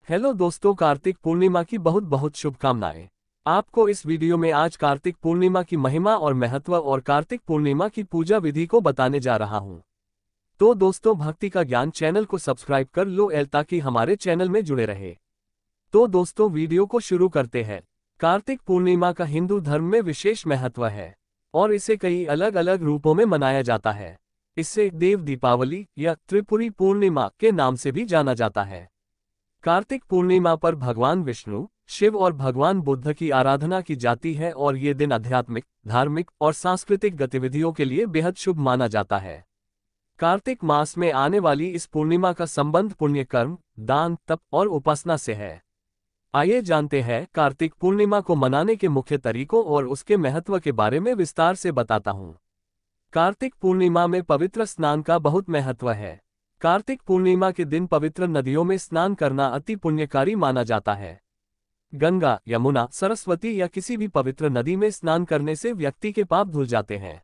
Hello दोस्तों, कार्तिक पूर्णिमा की बहुत बहुत शुभकामनाएं। आपको इस वीडियो में आज कार्तिक पूर्णिमा की महिमा और महत्व और कार्तिक पूर्णिमा की पूजा विधि को बताने जा रहा हूं। तो दोस्तों, भक्ति का ज्ञान चैनल को सब्सक्राइब कर लो ताकि हमारे चैनल में जुड़े रहे। तो दोस्तों, वीडियो को शुरू करते हैं। कार्तिक पूर्णिमा का हिंदू धर्म में विशेष महत्व है और इसे कई अलग अलग रूपों में मनाया जाता है। इसे देव दीपावली या त्रिपुरी पूर्णिमा के नाम से भी जाना जाता है। कार्तिक पूर्णिमा पर भगवान विष्णु, शिव और भगवान बुद्ध की आराधना की जाती है और ये दिन आध्यात्मिक, धार्मिक और सांस्कृतिक गतिविधियों के लिए बेहद शुभ माना जाता है। कार्तिक मास में आने वाली इस पूर्णिमा का संबंध पुण्य कर्म, दान, तप और उपासना से है। आइए जानते हैं कार्तिक पूर्णिमा को मनाने के मुख्य तरीकों और उसके महत्व के बारे में विस्तार से बताता हूँ। कार्तिक पूर्णिमा में पवित्र स्नान का बहुत महत्व है। कार्तिक पूर्णिमा के दिन पवित्र नदियों में स्नान करना अति पुण्यकारी माना जाता है। गंगा, यमुना, सरस्वती या किसी भी पवित्र नदी में स्नान करने से व्यक्ति के पाप धुल जाते हैं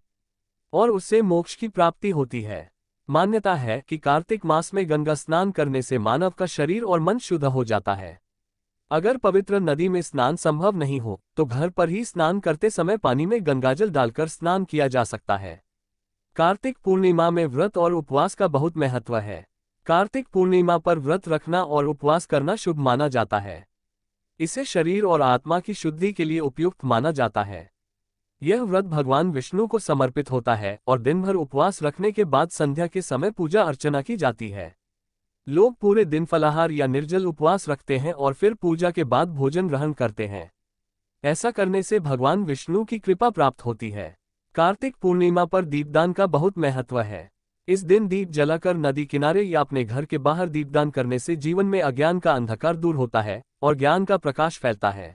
और उससे मोक्ष की प्राप्ति होती है। मान्यता है कि कार्तिक मास में गंगा स्नान करने से मानव का शरीर और मन शुद्ध हो जाता है। अगर पवित्र नदी में स्नान संभव नहीं हो तो घर पर ही स्नान करते समय पानी में गंगाजल डालकर स्नान किया जा सकता है। कार्तिक पूर्णिमा में व्रत और उपवास का बहुत महत्व है। कार्तिक पूर्णिमा पर व्रत रखना और उपवास करना शुभ माना जाता है। इसे शरीर और आत्मा की शुद्धि के लिए उपयुक्त माना जाता है। यह व्रत भगवान विष्णु को समर्पित होता है और दिन भर उपवास रखने के बाद संध्या के समय पूजा अर्चना की जाती है। लोग पूरे दिन फलाहार या निर्जल उपवास रखते हैं और फिर पूजा के बाद भोजन ग्रहण करते हैं। ऐसा करने से भगवान विष्णु की कृपा प्राप्त होती है। कार्तिक पूर्णिमा पर दीपदान का बहुत महत्व है। इस दिन दीप जलाकर नदी किनारे या अपने घर के बाहर दीपदान करने से जीवन में अज्ञान का अंधकार दूर होता है और ज्ञान का प्रकाश फैलता है।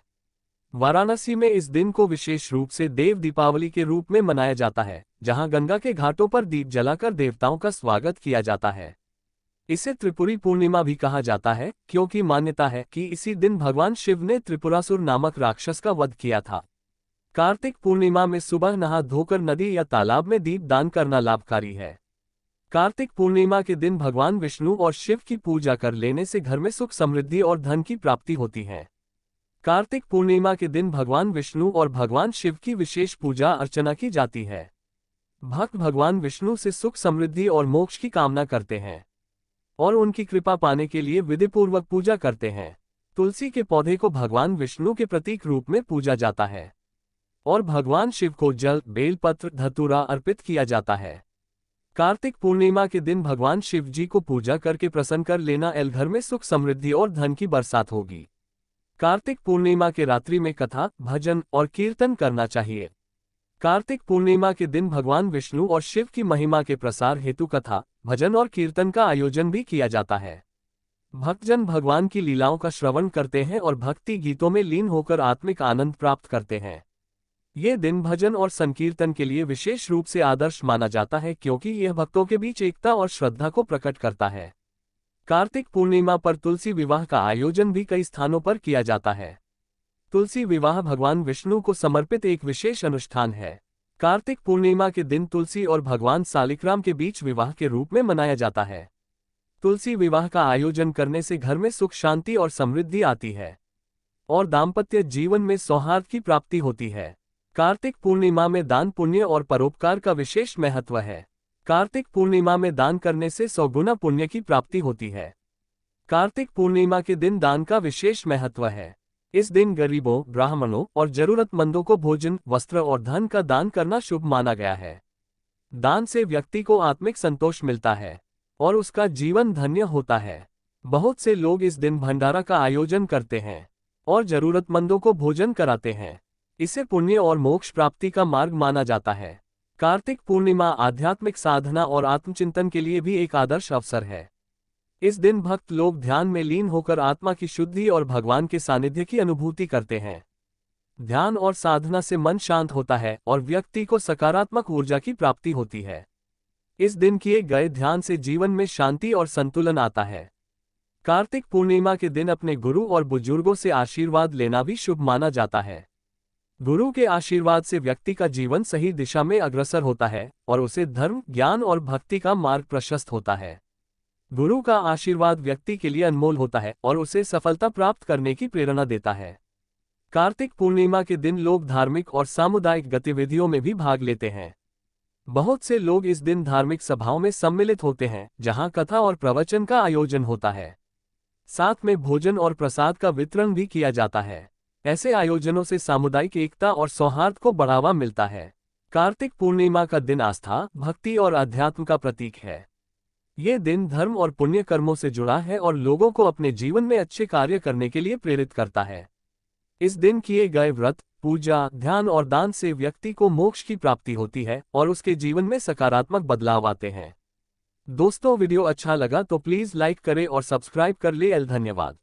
वाराणसी में इस दिन को विशेष रूप से देव दीपावली के रूप में मनाया जाता है, जहां गंगा के घाटों पर दीप जलाकर देवताओं का स्वागत किया जाता है। इसे त्रिपुरी पूर्णिमा भी कहा जाता है क्योंकि मान्यता है कि इसी दिन भगवान शिव ने त्रिपुरासुर नामक राक्षस का वध किया था। कार्तिक पूर्णिमा में सुबह नहा धोकर नदी या तालाब में दीप दान करना लाभकारी है। कार्तिक पूर्णिमा के दिन भगवान विष्णु और शिव की पूजा कर लेने से घर में सुख, समृद्धि और धन की प्राप्ति होती है। कार्तिक पूर्णिमा के दिन भगवान विष्णु और भगवान शिव की विशेष पूजा अर्चना की जाती है। भक्त भगवान विष्णु से सुख, समृद्धि और मोक्ष की कामना करते हैं और उनकी कृपा पाने के लिए विधिपूर्वक पूजा करते हैं। तुलसी के पौधे को भगवान विष्णु के प्रतीक रूप में पूजा जाता है और भगवान शिव को जल, बेलपत्र, धतूरा अर्पित किया जाता है। कार्तिक पूर्णिमा के दिन भगवान शिव जी को पूजा करके प्रसन्न कर लेना, घर में सुख, समृद्धि और धन की बरसात होगी। कार्तिक पूर्णिमा के रात्रि में कथा, भजन और कीर्तन करना चाहिए। कार्तिक पूर्णिमा के दिन भगवान विष्णु और शिव की महिमा के प्रसार हेतु कथा, भजन और कीर्तन का आयोजन भी किया जाता है। भक्तजन भगवान की लीलाओं का श्रवण करते हैं और भक्ति गीतों में लीन होकर आत्मिक आनंद प्राप्त करते हैं। ये दिन भजन और संकीर्तन के लिए विशेष रूप से आदर्श माना जाता है क्योंकि यह भक्तों के बीच एकता और श्रद्धा को प्रकट करता है। कार्तिक पूर्णिमा पर तुलसी विवाह का आयोजन भी कई स्थानों पर किया जाता है। तुलसी विवाह भगवान विष्णु को समर्पित एक विशेष अनुष्ठान है। कार्तिक पूर्णिमा के दिन तुलसी और भगवान सालिग्राम के बीच विवाह के रूप में मनाया जाता है। तुलसी विवाह का आयोजन करने से घर में सुख, शांति और समृद्धि आती है और दाम्पत्य जीवन में सौहार्द की प्राप्ति होती है। कार्तिक पूर्णिमा में दान, पुण्य और परोपकार का विशेष महत्व है। कार्तिक पूर्णिमा में दान करने से 100 गुना पुण्य की प्राप्ति होती है। कार्तिक पूर्णिमा के दिन दान का विशेष महत्व है। इस दिन गरीबों, ब्राह्मणों और जरूरतमंदों को भोजन, वस्त्र और धन का दान करना शुभ माना गया है। दान से व्यक्ति को आत्मिक संतोष मिलता है और उसका जीवन धन्य होता है। बहुत से लोग इस दिन भंडारा का आयोजन करते हैं और जरूरतमंदों को भोजन कराते हैं। इसे पुण्य और मोक्ष प्राप्ति का मार्ग माना जाता है। कार्तिक पूर्णिमा आध्यात्मिक साधना और आत्मचिंतन के लिए भी एक आदर्श अवसर है। इस दिन भक्त लोग ध्यान में लीन होकर आत्मा की शुद्धि और भगवान के सानिध्य की अनुभूति करते हैं। ध्यान और साधना से मन शांत होता है और व्यक्ति को सकारात्मक ऊर्जा की प्राप्ति होती है। इस दिन किए गए ध्यान से जीवन में शांति और संतुलन आता है। कार्तिक पूर्णिमा के दिन अपने गुरु और बुजुर्गों से आशीर्वाद लेना भी शुभ माना जाता है। गुरु के आशीर्वाद से व्यक्ति का जीवन सही दिशा में अग्रसर होता है और उसे धर्म, ज्ञान और भक्ति का मार्ग प्रशस्त होता है। गुरु का आशीर्वाद व्यक्ति के लिए अनमोल होता है और उसे सफलता प्राप्त करने की प्रेरणा देता है। कार्तिक पूर्णिमा के दिन लोग धार्मिक और सामुदायिक गतिविधियों में भी भाग लेते हैं। बहुत से लोग इस दिन धार्मिक सभाओं में सम्मिलित होते हैं, जहां कथा और प्रवचन का आयोजन होता है। साथ में भोजन और प्रसाद का वितरण भी किया जाता है। ऐसे आयोजनों से सामुदायिक एकता और सौहार्द को बढ़ावा मिलता है। कार्तिक पूर्णिमा का दिन आस्था, भक्ति और अध्यात्म का प्रतीक है। ये दिन धर्म और पुण्य कर्मों से जुड़ा है और लोगों को अपने जीवन में अच्छे कार्य करने के लिए प्रेरित करता है। इस दिन किए गए व्रत, पूजा, ध्यान और दान से व्यक्ति को मोक्ष की प्राप्ति होती है और उसके जीवन में सकारात्मक बदलाव आते हैं। दोस्तों, वीडियो अच्छा लगा तो प्लीज लाइक करें और सब्सक्राइब कर ले। धन्यवाद।